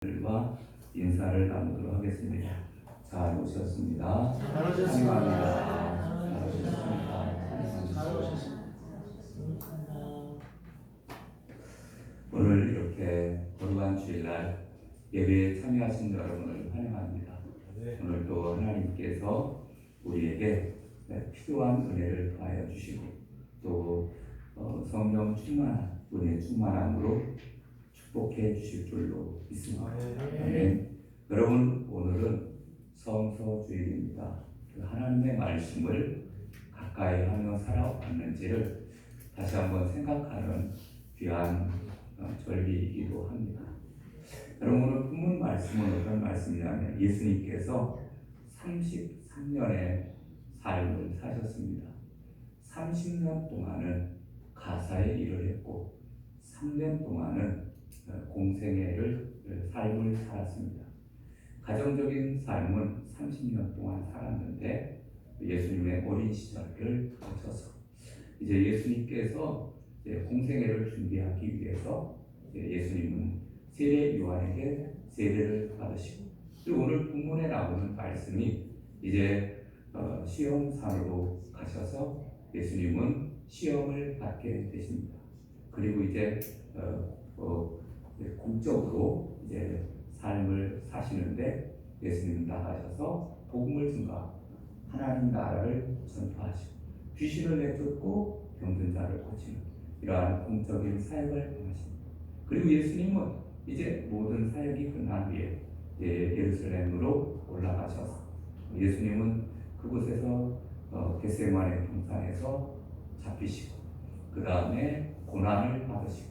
과 인사를 나누도록 하겠습니다. 잘 오셨습니다. 잘 오셨습니다. 잘 오셨습니다. 잘 오셨습니다. 오늘 이렇게 거룩한 주일날 예배에 참여하신 여러분을 환영합니다. 오늘도 하나님께서 우리에게 필요한 은혜를 더하여 주시고 또 성령 충만한 은혜 충만함으로 축복해 주실 줄로 믿습니다. 아멘. 여러분, 오늘은 성서 주일입니다. 그 하나님의 말씀을 가까이 하며 살아왔는지를 다시 한번 생각하는 귀한 절기이기도 합니다. 여러분, 오늘 본문 말씀은 어떤 말씀이냐면 예수님께서 33년의 삶을 사셨습니다. 30년 동안은 가사의 일을 했고 3년 동안은 공생애를 삶을 살았습니다. 가정적인 삶은 30년 동안 살았는데 예수님의 어린 시절을 거쳐서 이제 예수님께서 공생애를 준비하기 위해서 예수님은 세례 요한에게 세례를 받으시고 또 오늘 본문에 나오는 말씀이 이제 시험산으로 가셔서 예수님은 시험을 받게 되십니다. 그리고 이제 공적으로 이제 삶을 사시는데 예수님 나가셔서 복음을 증거, 하나님 나라를 전파하시고 귀신을 내쫓고 병든 자를 고치는 이러한 공적인 사역을 행하십니다. 그리고 예수님은 이제 모든 사역이 끝난 뒤에 예루살렘으로 올라가셔서 예수님은 그곳에서 겟세마네 동산에서 잡히시고 그 다음에 고난을 받으시고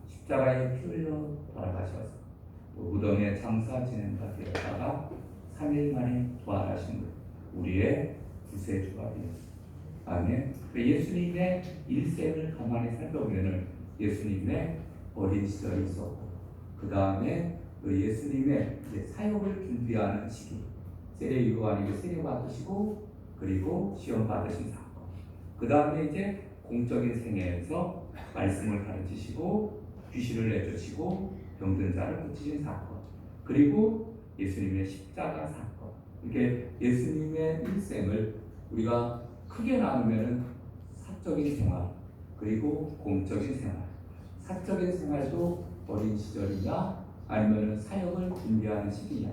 십자가에 피 흘려 돌아가셔서 무덤에 장사 지낸다 되었다가 3일 만에 부활하신 우리의 구세주가 되었습니다. 아멘. 예수님의 일생을 가만히 살펴보면 예수님의 어린 시절이 있었고 그 다음에 예수님의 사역을 준비하는 시기 세례 요한에게 세례 받으시고 그리고 시험 받으신 사건 그 다음에 이제 공적인 생애에서 말씀을 가르치시고 귀신을 내쫓으시고 병든 자를 고치신 사건 그리고 예수님의 십자가 사건 이렇게 예수님의 일생을 우리가 크게 나누면 사적인 생활 그리고 공적인 생활 사적인 생활도 어린 시절이냐 아니면 사역을 준비하는 시기냐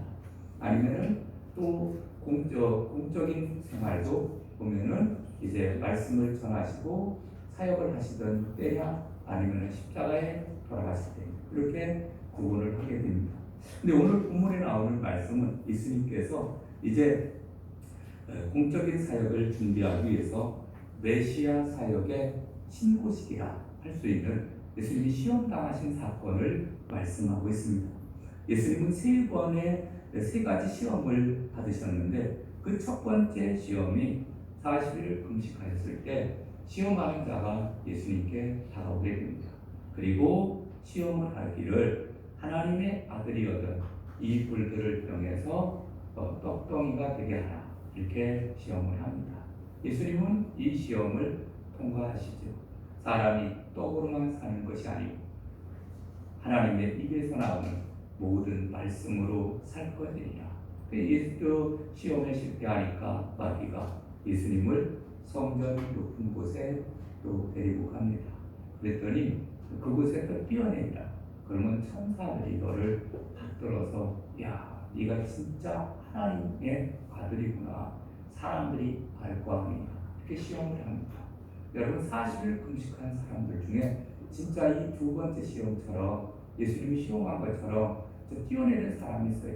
아니면 또 공적인 생활도 보면은 이제 말씀을 전하시고 사역을 하시던 때냐 아니면 십자가에 돌아가실 때 이렇게 구분을 하게 됩니다. 근데 오늘 본문에 나오는 말씀은 예수님께서 이제 공적인 사역을 준비하기 위해서 메시아 사역의 신고식이라 할 수 있는 예수님이 시험당하신 사건을 말씀하고 있습니다. 예수님은 세 가지 시험을 받으셨는데 그 첫 번째 시험이 40일 금식하였을 때 시험하는 자가 예수님께 다가오게 됩니다. 그리고 시험을 하기를 하나님의 아들이거든 이 불들을 병해서 떡덩이가 되게 하라 이렇게 시험을 합니다. 예수님은 이 시험을 통과하시죠. 사람이 떡으로만 사는 것이 아니고 하나님의 입에서 나오는 모든 말씀으로 살 것이니라. 예수도 시험에 실패하니까 마귀가 예수님을 성전 높은 곳에 또 데리고 갑니다. 그랬더니 그곳에 또 뛰어냅니다. 그러면 천사들이 너를 받들어서 야 네가 진짜 하나님의 아들이구나 사람들이 알 거 아니냐 이렇게 시험을 합니다. 여러분 40일 금식한 사람들 중에 진짜 이 두 번째 시험처럼 예수님이 시험한 것처럼 뛰어내는 사람이 있어요.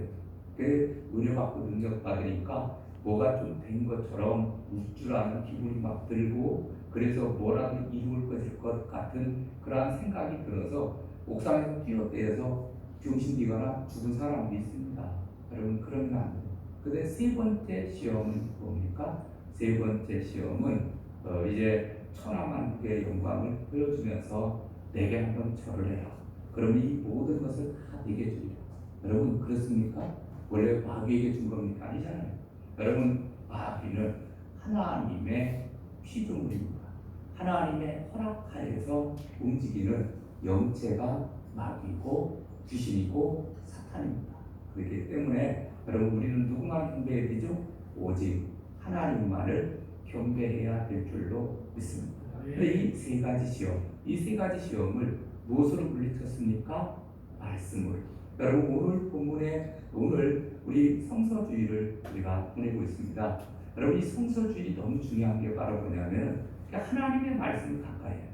그 은혜 받고 능력 받으니까 뭐가 좀 된 것처럼 울 줄 아는 기분이 막 들고 그래서 뭐라도 이룰 것 같은 그러한 생각이 들어서 옥상에서 뛰어내려서 병신되거나 죽은 사람도 있습니다. 여러분 그러면 안 돼요. 근데 세 번째 시험은 뭡니까? 세 번째 시험은 이제 천하만국의 영광을 보여주면서 내게 한번 절을 해라. 그러면 이 모든 것을 다 내게 주리라. 여러분 그렇습니까? 원래 마귀에게 준 겁니까? 아니잖아요. 여러분 마귀는 하나님의 피조물입니다. 하나님의 허락하에서 움직이는 영체가 마귀고 귀신이고 사탄 산입니다. 그렇기 때문에 여러분 우리는 누구만 경배해야 되죠? 오직 하나님만을 경배해야 될 줄로 믿습니다. 이 세 가지 시험, 이 세 가지 시험을 무엇으로 물리쳤습니까? 말씀으로. 여러분 오늘 본문에 오늘 우리 성서주의를 우리가 보내고 있습니다. 여러분 이 성서주의 너무 중요한 게 바로 뭐냐면 하나님의 말씀을 가까이 해야 돼요.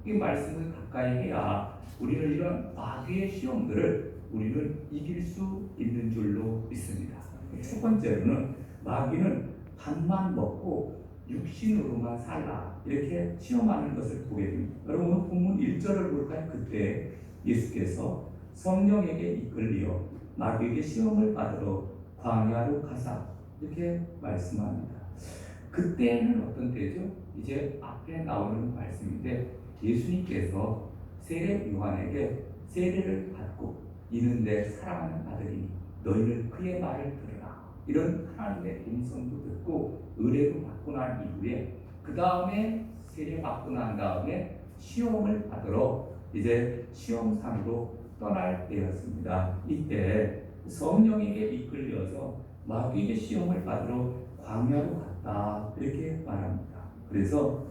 이 말씀을 가까이 해야 우리는 이런 마귀의 시험들을 우리는 이길 수 있는 줄로 믿습니다. 첫 번째로는 마귀는 밥만 먹고 육신으로만 살라 이렇게 시험하는 것을 보게 됩니다. 여러분 본문 1절을 볼까요? 그때 예수께서 성령에게 이끌려 마귀에게 시험을 받으러 광야로 가사 이렇게 말씀합니다. 그때는 어떤 때죠? 이제 앞에 나오는 말씀인데 예수님께서 세례 요한에게 세례를 받고 이는 내 사랑하는 아들이니 너희는 그의 말을 들으라 이런 하나님의 음성도 듣고 의뢰도 받고 난 이후에 그 다음에 세례 받고 난 다음에 시험을 받으러 이제 시험상으로 떠날 때였습니다. 이때 성령에게 이끌려서 마귀의 시험을 받으러 광야로 갔다 이렇게 말합니다. 그래서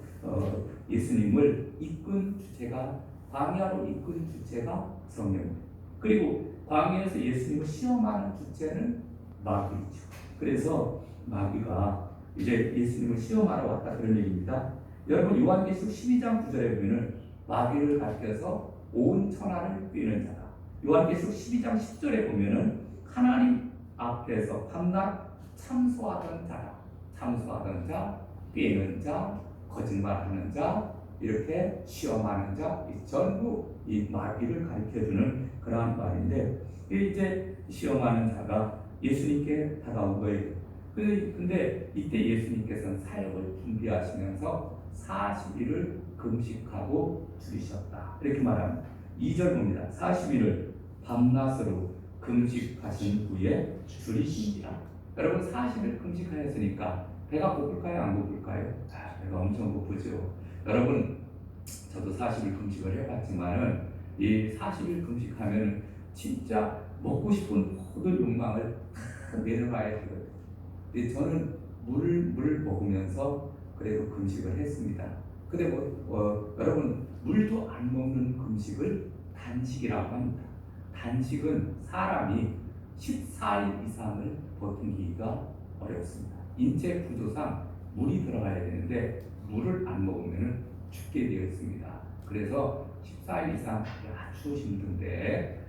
예수님을 이끈 주체가 광야로 이끈 주체가 성령입니다. 그리고 광야에서 예수님을 시험하는 주체는 마귀죠. 그래서 마귀가 이제 예수님을 시험하러 왔다 그런 얘기입니다. 여러분 요한계시록 12장 9절에 보면은 마귀를 가르쳐서 온 천하를 꿰는 자다. 요한계시록 12장 10절에 보면은 하나님 앞에서 밤낮 참소하던 자다. 참소하던 자, 꿰는 자, 거짓말하는 자, 이렇게 시험하는 자, 전부 이 마귀를 가르쳐주는 그러한 말인데 이제 시험하는 자가 예수님께 다가온 거예요. 근데 이때 예수님께서는 사역을 준비하시면서 40일을 금식하고 줄이셨다 이렇게 말합니다. 2절 봅니다. 40일을 밤낮으로 금식하신 후에 줄이시니라. 여러분 40일 금식하였으니까 배가 고플까요? 안 고플까요? 배가 엄청 고프죠. 여러분 저도 40일 금식을 해봤지만은 이 40일 금식하면 진짜 먹고 싶은 모든 욕망을 다 내려놔야 되거든요. 근데 저는 물 먹으면서 그래도 금식을 했습니다. 근데 여러분 물도 안 먹는 금식을 단식이라고 합니다. 단식은 사람이 14일 이상을 버티기가 어렵습니다. 인체 구조상 물이 들어가야 되는데 물을 안 먹으면 죽게 되어 있습니다. 그래서 14일 이상 아주 힘든데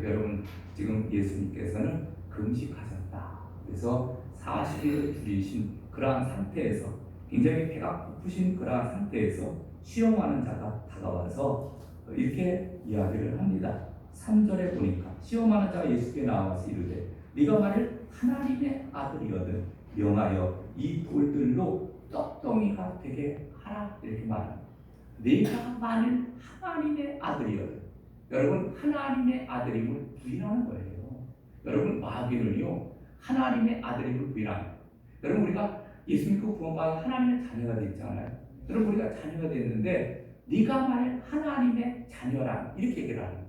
여러분 지금 예수님께서는 금식하셨다. 그래서 40일을 줄이신 그러한 상태에서 굉장히 배가 고프신 그러한 상태에서 시험하는 자가 다가와서 이렇게 이야기를 합니다. 3절에 보니까 시험하는 자가 예수께 나와서 이르되 네가 만일 하나님의 아들이거든 명하여 이 돌들로 떡덩이가 되게 하라 이렇게 말합니다. 네가 만일 하나님의 아들이거든. 여러분 하나님의 아들임을 부인하는 거예요. 여러분 마귀는요 하나님의 아들임을 부인합니다. 여러분 우리가 예수 믿고 구원받아 하나님의 자녀가 됐잖아요. 여러분 우리가 자녀가 됐는데 네가 만일 하나님의 자녀라 이렇게 얘기를 합니다.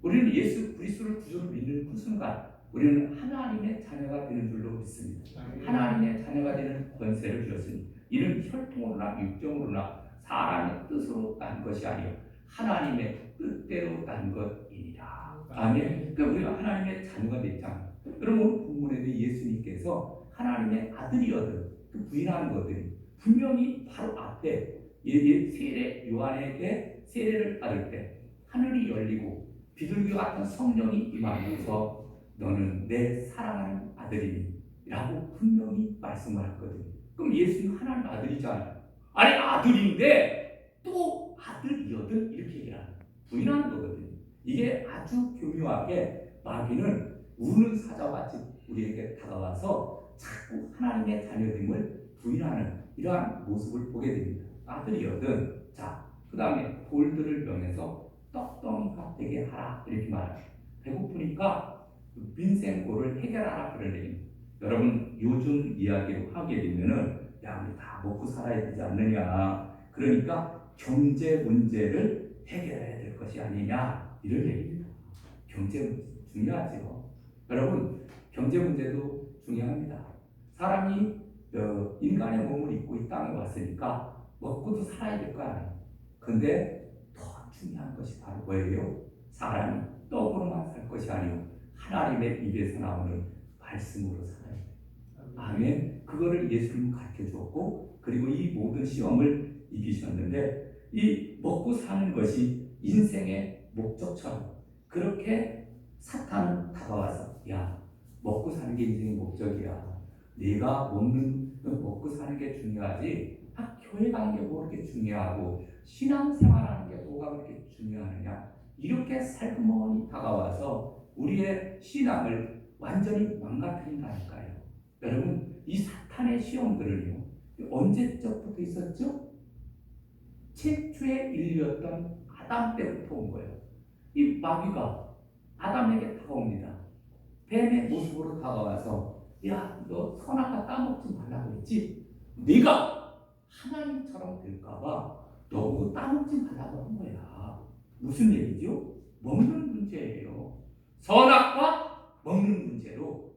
우리는 예수 그리스도를 구주로 믿는 그 순간 우리는 하나님의 자녀가 되는 줄로 믿습니다. 하나님의 자녀가 되는 권세를 주셨으니 이는 혈통으로나 육정으로나 사람의 뜻으로 난 것이 아니요 하나님의 뜻대로 난 것이니라. 아멘. 그러니까 우리가 하나님의 자녀가 됐잖아요. 여러분 본문에도 예수님께서 하나님의 아들이거든 부인하는 것들이 분명히 바로 앞에 세례 요한에게 세례를 받을 때 하늘이 열리고 비둘기 같은 성령이 임하면서 너는 내 사랑하는 아들이니 라고 분명히 말씀을 했거든요. 그럼 예수님 하나님 아들이잖아요. 아니 아들인데 또 아들이거든 이렇게 얘기를 하는 부인하는 거거든요. 이게 아주 교묘하게 마귀는 우는 사자같이 우리에게 다가와서 자꾸 하나님의 자녀됨을 부인하는 이러한 모습을 보게 됩니다. 아들이거든. 자, 그 다음에 돌들을 명해서 떡덩이가 되게 하라 이렇게 말합니다. 배고프니까 빈생고를 해결하라 그런 얘기입니다. 여러분 요즘 이야기로 하게 되면은 야 우리 다 먹고 살아야 되지 않느냐 그러니까 경제 문제를 해결해야 될 것이 아니냐 이런 얘기입니다. 경제 문제 중요하죠. 경제 문제도 중요합니다. 사람이 인간의 몸을 입고 이 땅에 왔으니까 먹고도 살아야 될 거 아니에요. 근데 더 중요한 것이 바로 뭐예요? 사람이 떡으로만 살 것이 아니고 하나님의 입에서 나오는 말씀으로 살아야 돼요. 아멘. 그거를 예수님은 가르쳐 주었고, 그리고 이 모든 시험을 이기셨는데, 이 먹고 사는 것이 인생의 목적처럼 그렇게 사탄은 다가와서, 야, 먹고 사는 게 인생의 목적이야. 네가 먹고 사는 게 중요하지. 교회 가는 게 뭐 그렇게 중요하고 신앙생활하는 게 뭐가 그렇게 중요하느냐. 이렇게 살구멍이 다가와서 우리의 신앙을 완전히 망가뜨린다니까요. 여러분, 이 사탄의 시험들은요, 언제적부터 있었죠? 최초의 인류였던 아담 때부터 온 거예요. 이 마귀가 아담에게 다가옵니다. 뱀의 모습으로 다가와서, 야, 너 선악과 따먹지 말라고 했지? 네가 하나님처럼 될까봐 너보고 따먹지 말라고 한 거야. 무슨 얘기죠? 먹는 문제예요. 선악과 먹는 문제로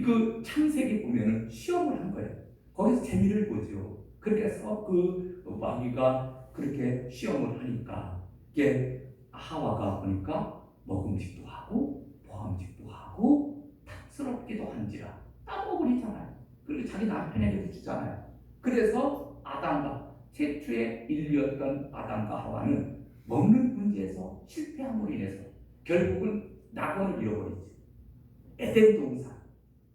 그 창세기 보면은 시험을 한 거예요. 거기서 재미를 보죠. 그렇게 해서 그 마귀가 그렇게 시험을 하니까 이게 하와가 보니까 먹음직도 하고 보암직도 하고 탐스럽기도 한지라 따먹으리잖아요. 그리고 자기 남편에게도 주잖아요. 그래서 아담과 최초의 인류였던 아담과 하와는 먹는 문제에서 실패함으로 인해서 결국은 낙원을 잃어버리죠. 에덴 동산,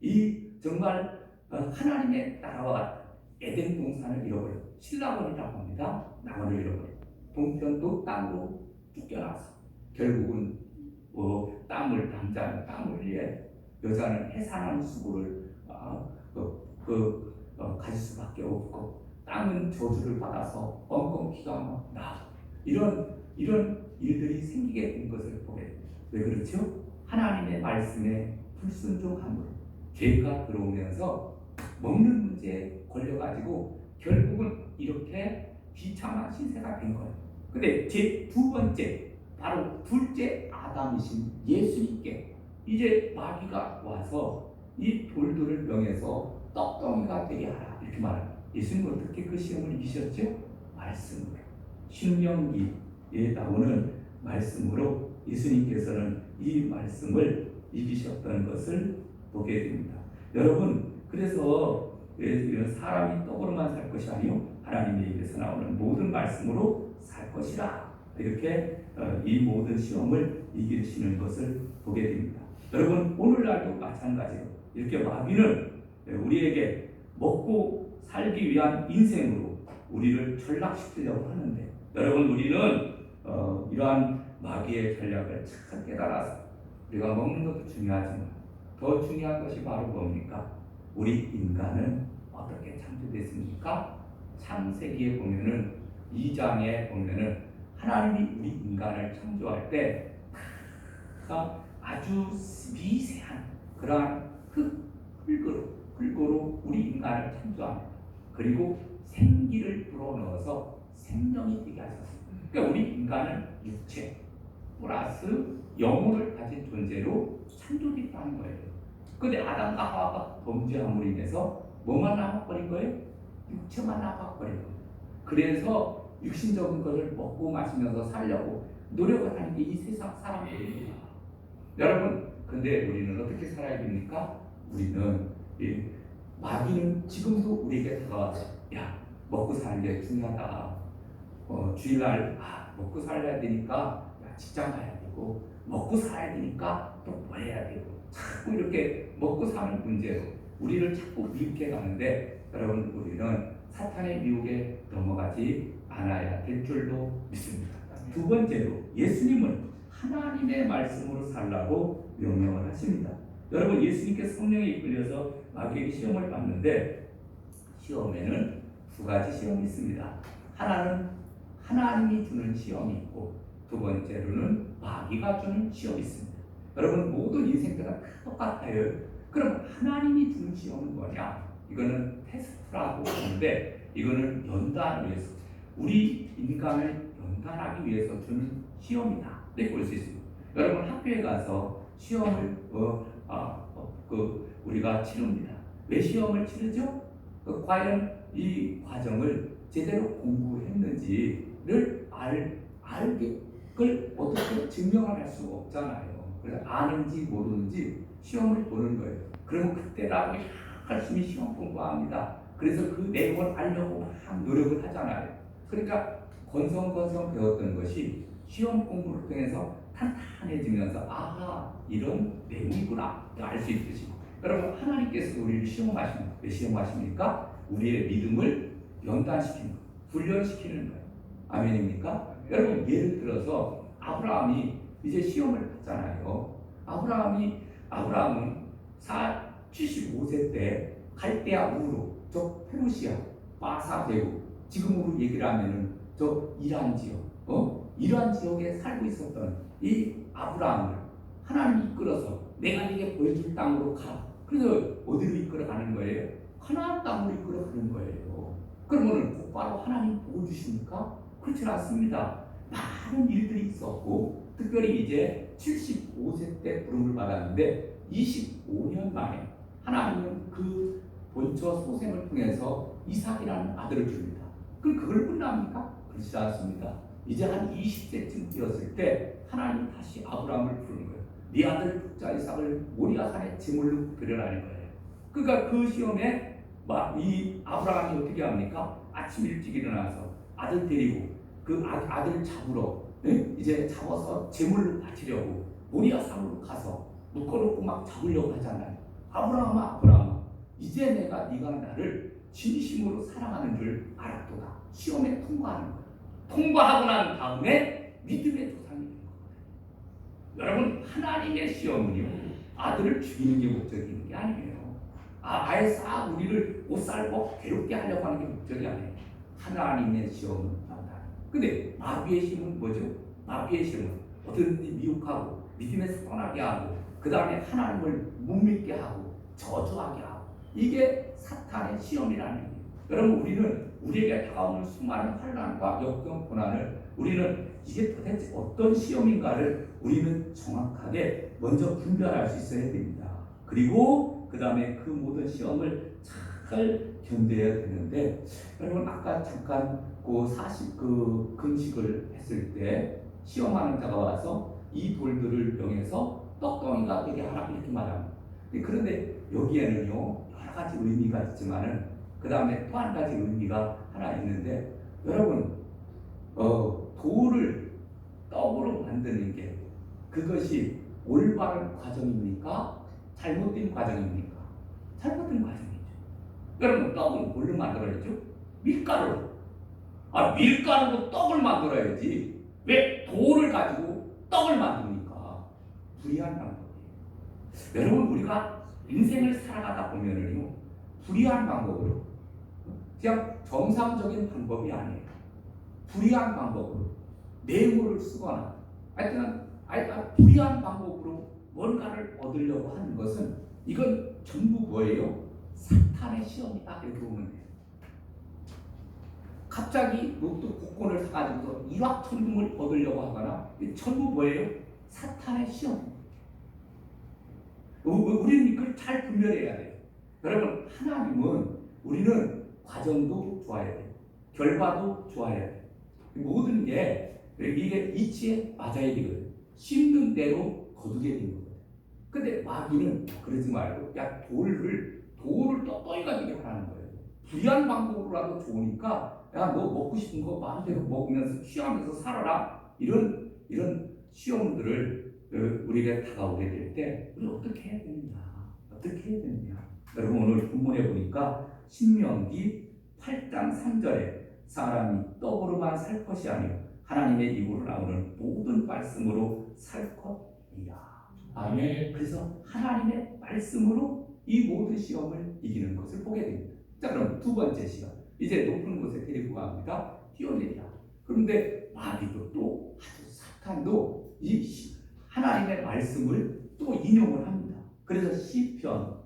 이 정말 하나님의 나라와 같은 에덴 동산을 잃어버려 신라원이라고 합니다. 낙원을 잃어버려 동편도 땅으로 쫓겨나서 결국은 남자는 땀을 흘려, 여자는 해산한 수고를 가질 수밖에 없고, 땅은 저주를 받아서 엉겅 피가 나. 이런 일들이 생기게 된 것을 보게 됩니다. 왜 그렇죠? 하나님의 말씀에 불순종함으로 죄가 들어오면서 먹는 문제에 걸려가지고 결국은 이렇게 비참한 신세가 된 거예요. 근데 제 두 번째, 바로 둘째 아담이신 예수님께 이제 마귀가 와서 이 돌들을 명해서 떡덩이가 되게 하라 이렇게 말합니다. 예수님은 어떻게 그 시험을 이기셨죠? 말씀으로. 신명기에 나오는 말씀으로 예수님께서는 이 말씀을 이기셨던 것을 보게 됩니다. 여러분, 그래서 사람이 떡으로만 살 것이 아니요 하나님의 입에서 나오는 모든 말씀으로 살 것이라, 이렇게 이 모든 시험을 이기시는 것을 보게 됩니다. 여러분, 오늘날도 마찬가지로 이렇게 마귀는 우리에게 먹고 살기 위한 인생으로 우리를 전락시키려고 하는데, 여러분, 우리는 이러한 마귀의 전략을 잘 깨달아서 우리가 먹는 것도 중요하지만 더 중요한 것이 바로 뭡니까? 우리 인간은 어떻게 창조됐습니까? 창세기에 보면은 2장에 보면은 하나님이 우리 인간을 창조할 때 아주 미세한 그러한 흙으로 우리 인간을 창조합니다. 그리고 생기를 불어넣어서 생명이 되게 하셨습니다. 그러니까 우리 인간은 육체 플러스 영혼을 가진 존재로 창조됐다는 거예요. 근데 아담과 하와가 범죄함으로 인해서 뭐만 남아버린 거예요? 육체만 남아버린 거예요. 그래서 육신적인 것을 먹고 마시면서 살려고 노력하는 게 이 세상 사람들입니다. 여러분, 근데 우리는 어떻게 살아야 됩니까? 우리는 마귀는 지금도 우리에게 다가와서, 야, 먹고 사는 게 중요하다. 주일날 먹고 살아야 되니까 직장 가야 되고, 먹고 살아야 되니까 또 뭐 해야 되고, 자꾸 이렇게 먹고 사는 문제로 우리를 자꾸 미혹해 가는데, 여러분, 우리는 사탄의 미혹에 넘어가지 않아야 될 줄로 믿습니다. 두 번째로, 예수님은 하나님의 말씀으로 살라고 명령을 하십니다. 여러분, 예수님께서 성령에 이끌려서 마귀에게 시험을 받는데, 시험에는 두 가지 시험이 있습니다. 하나는 하나님이 주는 시험이 있고, 두 번째로는 마귀가 주는 시험이 있습니다. 여러분, 모든 인생들은 다 똑같아요. 그럼 하나님이 주는 시험은 뭐냐? 이거는 테스트라고 하는데, 이거는 연단을 위해서, 우리 인간을 연단하기 위해서 주는 시험이다, 이렇게 볼 수 있습니다. 여러분, 학교에 가서 시험을 우리가 치릅니다. 왜 시험을 치르죠? 과연 이 과정을 제대로 공부했는지를 알게 그걸 어떻게 증명할 수가 없잖아요. 그래서 아는지 모르는지 시험을 보는 거예요. 그러면 그때라도 열심히 시험 공부합니다. 그래서 그 내용을 알려고 막 노력을 하잖아요. 그러니까 건성건성 배웠던 것이 시험 공부를 통해서 탄탄해지면서 아하 이런 내용이구나 알 수 있듯이 여러분 하나님께서 우리를 시험하십니까? 왜 시험하십니까? 우리의 믿음을 연단시키는 거예요. 훈련시키는 거예요. 아멘입니까? 여러분 예를 들어서 아브라함이 이제 시험을 받잖아요. 아브라함은 75세 때 갈대아 우르 저 페르시아 마사 대국 지금으로 얘기를 하면은 저 이란 지역 이러한 지역에 살고 있었던 이 아브라함을 하나님이 이끌어서 내가 네게 보여줄 땅으로 가. 그래서 어디로 이끌어가는 거예요? 가나안 땅으로 이끌어가는 거예요. 그러면 곧바로 하나님 보여주십니까? 그렇지 않습니다. 많은 일들이 있었고 특별히 이제 75세 때 부름을 받았는데 25년 만에 하나님은 그 본처 소생을 통해서 이삭이라는 아들을 줍니다. 그럼 그걸 끝납니까? 그렇지 않습니다. 이제 한 20세쯤 되었을 때 하나님 다시 아브라함을 부르는 거예요. 네 아들 독자 이삭을 모리아산에 제물로 드려라는 거예요. 그러니까 그 시험에 이 아브라함이 어떻게 합니까? 아침 일찍 일어나서 아들 데리고 그 아들 잡으러 이제 잡아서 제물로 바치려고 모리아산으로 가서 묶어놓고 막 잡으려고 하잖아요. 아브라함아 이제 네가 나를 진심으로 사랑하는 줄 알았도다. 시험에 통과하는 거예요. 통과하고 난 다음에 믿음의 조상이 되는 거예요. 여러분 하나님의 시험은요 아들을 죽이는 게 목적인 게 아니에요. 아예 싹 우리를 못 살고 괴롭게 하려고 하는 게 목적이 아니에요. 하나님의 시험은 나온다. 근데 마귀의 시험은 뭐죠? 마귀의 시험은 어떻게든지 미혹하고 믿음에서 떠나게 하고 그 다음에 하나님을 못 믿게 하고 저주하게 하고 이게 사탄의 시험이라는 거예요. 여러분 우리는 우리에게 다가오는 수많은 환난과 역경 고난을 우리는 이게 도대체 어떤 시험인가를 우리는 정확하게 먼저 분별할 수 있어야 됩니다. 그리고 그 다음에 그 모든 시험을 잘 견뎌야 되는데 여러분 아까 잠깐 그 금식을 했을 때 시험하는 자가 와서 이 돌들을 병해서 떡덩이가 되게 하라 이렇게 말합니다. 그런데 여기에는요 여러 가지 의미가 있지만은 그 다음에 또 한 가지 의미가 하나 있는데 여러분 돌을 떡으로 만드는 게 그것이 올바른 과정입니까? 잘못된 과정입니까? 잘못된 과정이죠. 여러분 떡은 뭘로 만들어야죠? 밀가루로. 밀가루로 떡을 만들어야지 왜 돌을 가지고 떡을 만듭니까? 불의한 방법이에요. 여러분 우리가 인생을 살아가다 보면은요 불의한 방법으로 그냥 정상적인 방법이 아니에요. 불의한 방법으로 뇌물을 쓰거나 하여튼 불의한 방법으로 뭔가를 얻으려고 하는 것은 이건 전부 뭐예요? 사탄의 시험이다 이렇게 보면 돼요. 갑자기 로또 복권을 사가지고 일확천금을 얻으려고 하거나 전부 뭐예요? 사탄의 시험. 우리는 이걸 잘 분별해야 돼요. 여러분 하나님은 우리는 과정도 좋아야 돼요. 결과도 좋아야 돼요. 모든 게 이게 이치에 맞아야 되거든요. 심는 대로 거두게 되는 거거든요. 근데 마귀는 그러지 말고 야 돌을 떡덩이가 되게 하라는 거예요. 불의한 방법으로라도 좋으니까 야 너 먹고 싶은 거 마음대로 먹으면서 취하면서 살아라. 이런 시험들을 우리가 다가오게 될 때 우리 어떻게 해야 되느냐. 여러분 오늘 본문에 보니까 신명기 8장 3절에 사람이 떡으로만 살 것이 아니요 하나님의 입으로 나오는 모든 말씀으로 살 것이야. 아멘. 그래서 하나님의 말씀으로 이 모든 시험을 이기는 것을 보게 됩니다. 자 그럼 두 번째 시험 이제 높은 곳에 데리고 갑니다. 뛰어내리라. 그런데 마귀도 또 아주 사탄도 이 하나님의 말씀을 또 인용을 합니다. 그래서 시편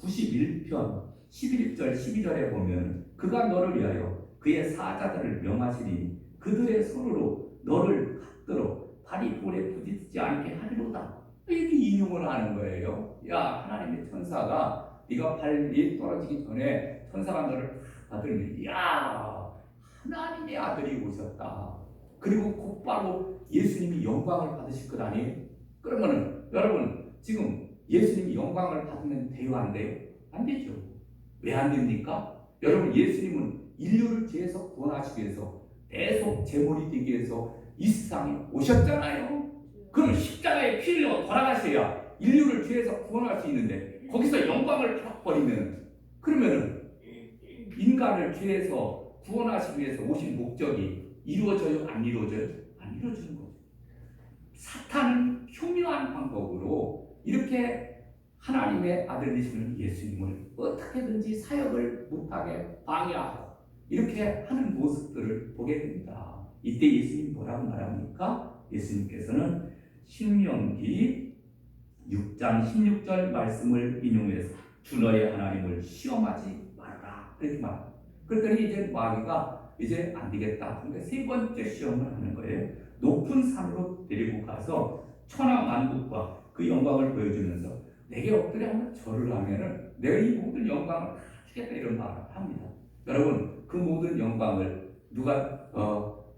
91편 11절 12절에 보면 그가 너를 위하여 그의 사자들을 명하시니 그들의 손으로 너를 받들어 발이 돌에 부딪히지 않게 하리로다. 이렇게 인용을 하는 거예요. 야, 하나님의 천사가 네가 발이 떨어지기 전에 천사가 너를 받으면, 야, 하나님의 아들이 오셨다. 그리고 곧바로 예수님이 영광을 받으실 것 아니에요? 그러면은 여러분, 지금 예수님이 영광을 받으면 돼요, 안 돼요? 안 되죠. 왜 안 됩니까? 여러분, 예수님은 인류를 죄에서 구원하시기 위해서 계속 제물이 되기 위해서 이 세상에 오셨잖아요. 그럼 십자가에 피를 흘려 돌아가셔야 인류를 죄에서 구원할 수 있는데, 거기서 영광을 받아버리면, 그러면은 인간을 죄에서 구원하시기 위해서 오신 목적이 이루어져요? 안 이루어져요? 안 이루어지는 거죠. 사탄은 교묘한 방법으로 이렇게 하나님의 아들이시는 예수님을 어떻게든지 사역을 못하게 방해하고 이렇게 하는 모습들을 보게 됩니다. 이때 예수님 뭐라고 말합니까? 예수님께서는 신명기 6장 16절 말씀을 인용해서 주 너의 하나님을 시험하지 말아라, 이렇게 말합니다. 그랬더니 이제 마귀가 이제 안 되겠다. 그러니까 세 번째 시험을 하는 거예요. 높은 산으로 데리고 가서 천하 만국과 그 영광을 보여주면서 내게 엎드려 한번 절을 하면은 내가 이 모든 영광을 다 주겠다, 이런 말을 합니다. 여러분, 그 모든 영광을 누가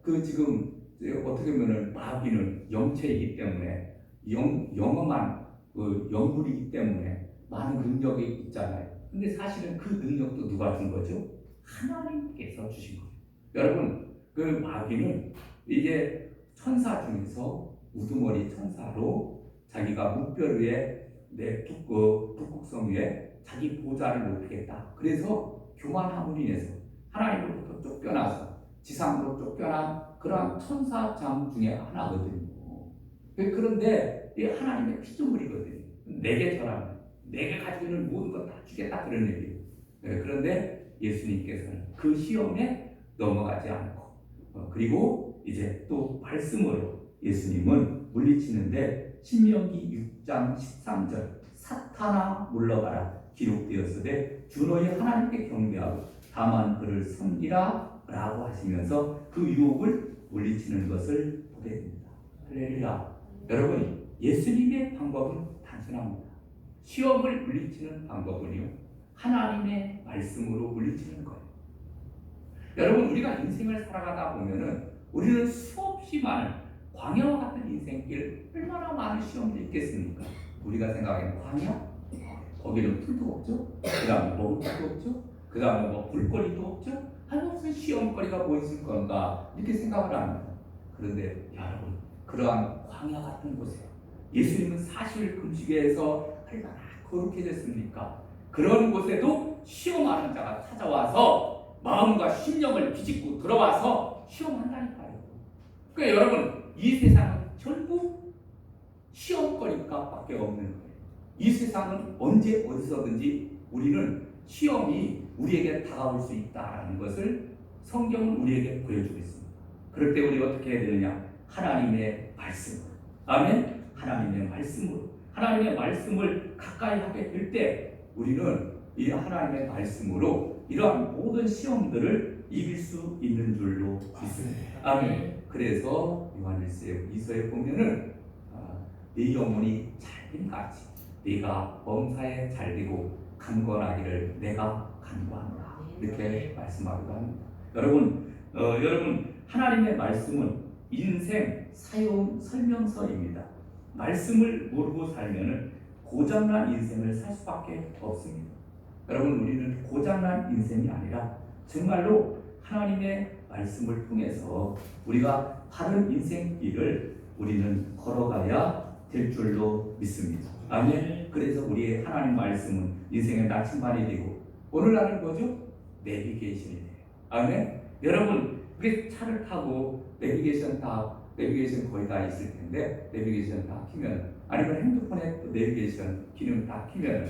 그 지금 어떻게 보면은 마귀는 영체이기 때문에 영험한 그 영물이기 때문에 많은 능력이 있잖아요. 근데 사실은 그 능력도 누가 준 거죠? 하나님께서 주신 거예요. 여러분, 그 마귀는 이제 천사 중에서 우두머리 천사로 자기가 묵별 위에 내 북극성 위에 자기 보좌를 높이겠다. 그래서 교만함으로 인해서 하나님으로부터 쫓겨나서 지상으로 쫓겨난 그러한 천사장 중에 하나거든요. 그런데 이 하나님의 피조물이거든요. 내게 절하면 내가 가지고 있는 모든 것 다 주겠다, 그런 얘기예요. 그런데 예수님께서는 그 시험에 넘어가지 않고 그리고 이제 또 말씀으로 예수님은 물리치는데 신명기 6장 13절 사탄아 물러가라 기록되었으되 주 너희 하나님께 경배하고 다만 그를 섬기라 라고 하시면서 그 유혹을 물리치는 것을 보게 됩니다. 할렐루야. 여러분, 예수님의 방법은 단순합니다. 시험을 물리치는 방법은요, 하나님의 말씀으로 물리치는 거예요. 여러분, 우리가 인생을 살아가다 보면은 우리는 수없이 많은 광야와 같은 인생길, 얼마나 많은 시험들이 있겠습니까? 우리가 생각하는 광야? 거기는 풀도 없죠? 그 다음에 먹을 것도 없죠? 그 다음에 뭐 볼거리도 없죠? 무슨 시험거리가 뭐 있을 건가? 이렇게 생각을 합니다. 그런데 여러분, 그러한 광야 같은 곳에 예수님은 40일 금식에서 얼마나 거룩해졌습니까? 그런 곳에도 시험하는 자가 찾아와서 마음과 심령을 비집고 들어와서 시험한다니까요. 그러니까 여러분, 이 세상은 전부 시험거리값밖에 없는 거예요. 이 세상은 언제 어디서든지 우리는 시험이 우리에게 다가올 수 있다는 것을 성경은 우리에게 보여주고 있습니다. 그럴 때 우리 어떻게 해야 되느냐? 하나님의 말씀으로, 아멘. 하나님의 말씀으로, 하나님의 말씀을 가까이 하게 될 때 우리는 이 하나님의 말씀으로 이러한 모든 시험들을 이길 수 있는 줄로 믿습니다. 아멘. 그래서 요한일서에 보면은 네 영혼이 잘된 같이 네가 범사에 잘되고 강건하기를 내가 간구하노라, 이렇게 말씀하기도 합니다. 여러분, 하나님의 말씀은 인생 사용 설명서입니다. 말씀을 모르고 살면은 고장난 인생을 살 수밖에 없습니다. 여러분, 우리는 고장난 인생이 아니라 정말로 하나님의 말씀을 통해서 우리가 바른 인생길을 우리는 걸어가야 될 줄로 믿습니다. 아멘. 그래서 우리의 하나님 말씀은 인생의 나침반이 되고 오늘날은 뭐죠? 내비게이션이 돼요. 아멘. 여러분, 우리 차를 타고 내비게이션 거의 다 있을 텐데 내비게이션 다 키면, 아니면 핸드폰에 내비게이션 기능 다 키면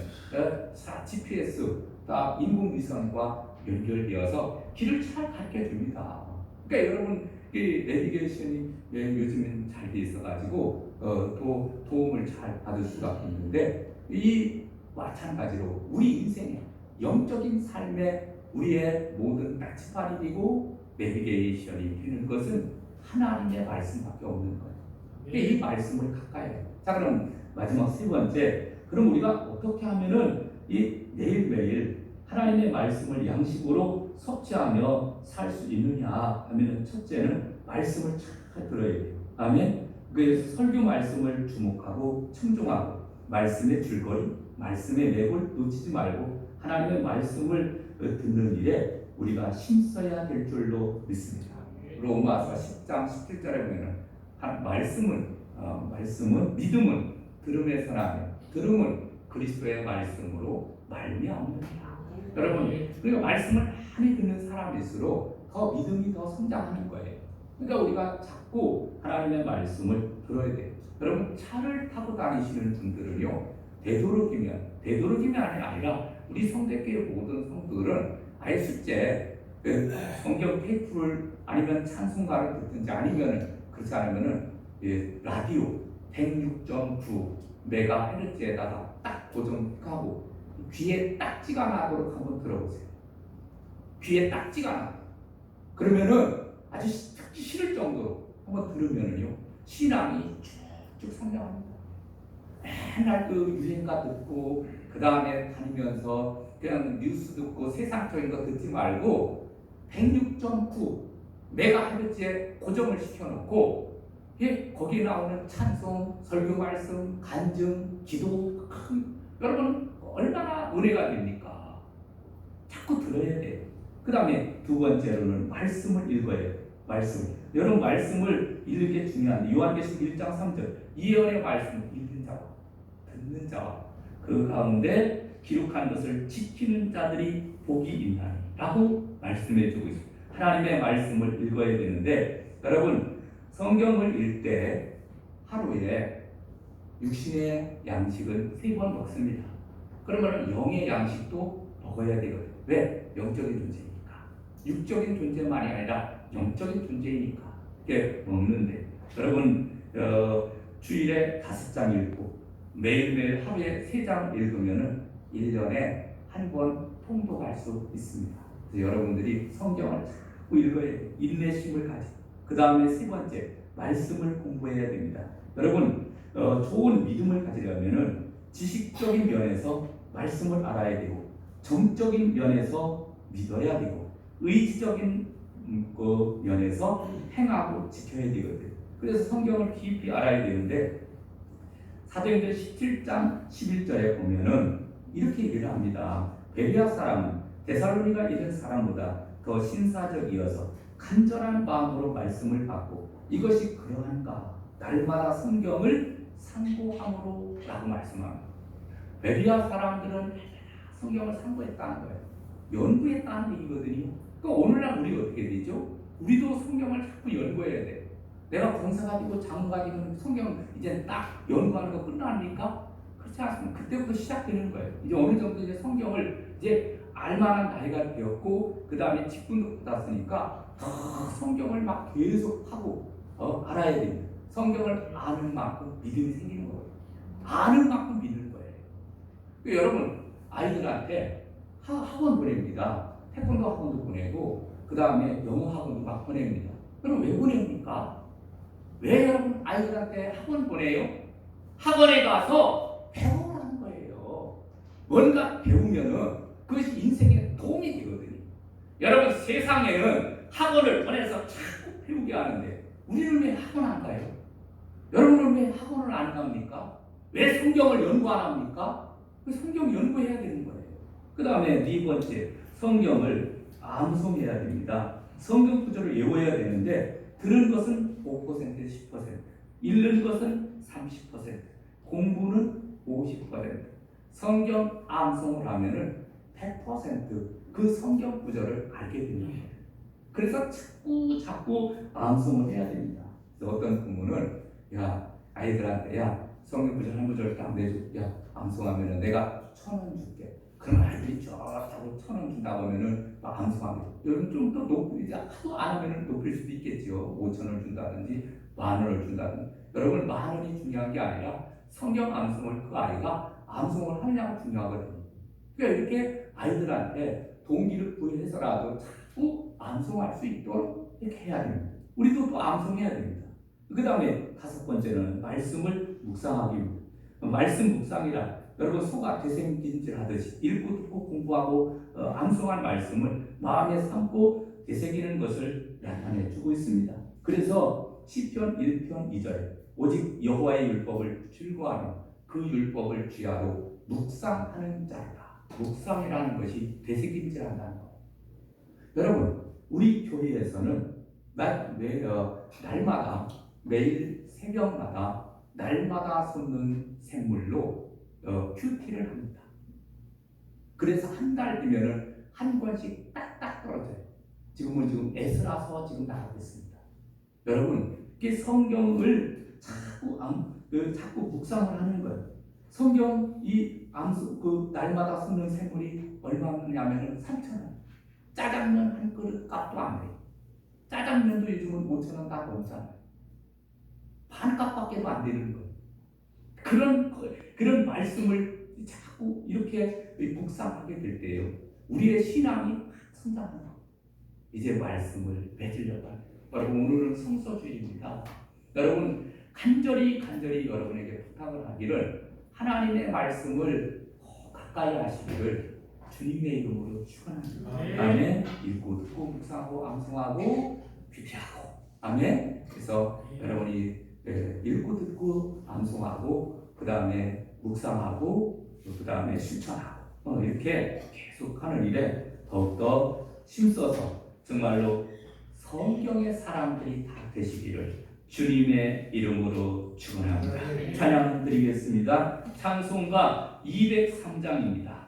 GPS 다 인공위성과 연결되어서 길을 잘 가르쳐 줍니다. 그러니까 여러분, 이 내비게이션이 요즘은 잘 돼 있어가지고 또 도움을 잘 받을 수가 있는데, 이 마찬가지로 우리 인생의 영적인 삶에 우리의 모든 나침반이 되고 내비게이션이 되는 것은 하나님의 말씀밖에 없는 거예요. 이 말씀을 가까이 해요. 자, 그럼 마지막 세 번째, 그럼 우리가 어떻게 하면은 이 매일매일 하나님의 말씀을 양식으로 섭취하며 살 수 있느냐 하면은 첫째는 말씀을 잘 들어야 돼요. 아멘. 그래서 설교 말씀을 주목하고 청종하고 말씀의 줄거리, 말씀의 맥을 놓치지 말고 하나님의 말씀을 듣는 일에 우리가 힘써야 될 줄로 믿습니다. 로마서 10장 17절에 보면은 말씀은 믿음은 들음에서 나며 들음은 그리스도의 말씀으로 말미암느니라. 여러분, 우리가 말씀을 많이 듣는 사람일수록 더 믿음이 더 성장하는 거예요. 그러니까 우리가 자꾸 하나님의 말씀을 들어야 돼요. 여러분, 차를 타고 다니시는 분들은요, 되도록이면 아니라 우리 성대교회 모든 성도들은 아예 숙제 성경 테이프를 아니면 찬송가를 듣든지 아니면 그렇지 않으면은 라디오 106.9 메가헤르츠에다가 딱 고정하고 귀에 딱지가 나도록 한번 들어보세요. 귀에 딱지가 나. 그러면은 아주 듣기 싫을 정도로 한번 들으면은요, 신앙이 쭉쭉 성장합니다. 맨날 그 유행가 듣고 그 다음에 다니면서 그냥 뉴스 듣고 세상적인 거 듣지 말고 106.9 메가헤르츠에 고정을 시켜놓고 거기에 나오는 찬송, 설교 말씀, 간증, 기도, 여러분 얼마나 은혜가 됩니까? 자꾸 들어야 돼요. 그 다음에 두 번째로는 말씀을 읽어야 돼요. 여러분 말씀을 읽는 게 중요한데 요한계시록 1장 3절 예언의 말씀을 읽는 자와 듣는 자와 그 가운데 기록한 것을 지키는 자들이 복이 있나니 라고 말씀해 주고 있습니다. 하나님의 말씀을 읽어야 되는데 여러분 성경을 읽을 때 하루에 육신의 양식은 3번 먹습니다. 그러면 영의 양식도 먹어야 되거든요. 왜? 영적인 존재니까. 육적인 존재만이 아니라 영적인 존재이니까 이렇게 먹는데 여러분 주일에 5장 읽고 매일매일 하루에 3장 읽으면은 1년에 한 번 통독할 수 있습니다. 그래서 여러분들이 성경을 자꾸 읽어야 돼요. 인내심을 가지고 그 다음에 세 번째 말씀을 공부해야 됩니다. 여러분 좋은 믿음을 가지려면은 지식적인 면에서 말씀을 알아야 되고 정적인 면에서 믿어야 되고 의지적인 그 면에서 행하고 지켜야 되거든요. 그래서 성경을 깊이 알아야 되는데 사도행전 17장 11절에 보면은 이렇게 얘기를 합니다. 베레아 사람은 데살로니가 있는 사람보다 더 신사적이어서 간절한 마음으로 말씀을 받고 이것이 그러한가 날마다 성경을 상고함으로 라고 말씀합니다. 베레아 사람들은 성경을 상고했다는 거예요. 연구했다는 얘기거든요. 그러니까 오늘날 우리 어떻게 되죠? 우리도 성경을 자꾸 연구해야 돼. 내가 권사가 되고 장로가 되면 성경을 이제 딱 연구하는 거 끝납니까? 그렇지 않습니다. 그때부터 시작되는 거예요. 이제 어느 정도 이제 성경을 이제 알만한 나이가 되었고 그 다음에 직분도 받았으니까 성경을 막 계속 하고 알아야 됩니다. 성경을 아는 만큼 믿음이 생기는 거예요. 아는 만큼 믿는 거예요. 그러니까 여러분 아이들한테 학원 보냅니다. 태권도 학원도 보내고 그 다음에 영어 학원도 막 보냅니다. 그럼 왜 보냅니까? 왜 여러분 아이들한테 학원 보내요? 학원에 가서 배우라는 거예요. 뭔가 배우면은 그것이 인생에 도움이 되거든요. 여러분 세상에는 학원을 보내서 자꾸 배우게 하는데 우리는 왜 학원 안 가요? 여러분은 왜 학원을 안 갑니까? 왜 성경을 연구 안 합니까? 성경 연구해야 되는 거예요. 그 다음에 네 번째 성경을 암송해야 됩니다. 성경 구절을 외워야 되는데 들은 것은 5% 10%, 읽는 것은 30%, 공부는 50%. 성경 암송을 하면은 100%그 성경 구절을 알게 됩니다. 그래서 자꾸 암송을 해야 됩니다. 그래서 어떤 부모는 아이들한테 성경 구절 한 구절 딱 내줘. 암송하면은 내가 1,000원 줄게. 그럼 아이들이 좋다고 1,000원 준다고 하면은 막 암송하게. 여러분 좀 더 높고 이제 하도 안 하면은 높일 수도 있겠죠. 5,000원 준다든지 10,000원을 준다든지. 여러분 10,000원이 중요한 게 아니라 성경 암송을 그 아이가 암송을 하느냐가 중요하거든요. 그러니까 이렇게 아이들한테 동기를 부여해서라도 자꾸 암송할 수 있도록 이렇게 해야 됩니다. 우리도 또 암송해야 됩니다. 그 다음에 5번째는 말씀을 묵상하기입니다. 말씀 묵상이라 여러분 소가 되새김질하듯이 읽고 듣고 공부하고 암송한 말씀을 마음에 삼고 되새기는 것을 나타내 주고 있습니다. 그래서 시편 1편 2절에 오직 여호와의 율법을 즐거워하며 그 율법을 귀하로 묵상하는 자라. 묵상이라는 것이 되새김질한다는 거예요. 여러분 우리 교회에서는 날마다 매일 새벽마다 날마다 솟는 샘물로 큐티를 합니다. 그래서 한 달 되면은 한 권씩 딱딱 떨어져요. 지금 에스라서 지금 나가고 있습니다. 여러분 이게 성경을 자꾸 묵상을 하는 거예요. 성경 날마다 솟는 샘물이 얼마냐면은 3,000원. 짜장면 한 그릇 값도 안 돼요. 짜장면도 요즘은 5,000원 다 넘잖아요. 반값밖에도 안 되는 거예요. 그런 말씀을 자꾸 이렇게 묵상하게 될 때요, 우리의 신앙이 확 성장하는 거예요. 이제 말씀을 맺으려고 합니다. 여러분 오늘은 성서주일입니다. 여러분 간절히 여러분에게 부탁을 하기를 하나님의 말씀을 가까이 하시기를 주님의 이름으로 축원합니다. 아멘. 읽고 듣고 묵상하고 암송하고 기도하고 아멘. 그래서 여러분이 읽고 듣고 암송하고 그 다음에 묵상하고 그 다음에 실천하고 이렇게 계속하는 일에 더욱더 힘써서 정말로 성경의 사람들이 다 되시기를 주님의 이름으로 축원합니다. 찬양 드리겠습니다. 찬송가 203장입니다.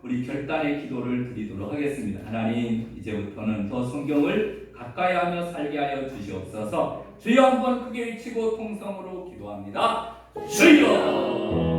우리 결단의 기도를 드리도록 하겠습니다. 하나님, 이제부터는 더 성경을 가까이 하며 살게 하여 주시옵소서. 주여 한번 크게 외치고 통성으로 기도합니다. 주여!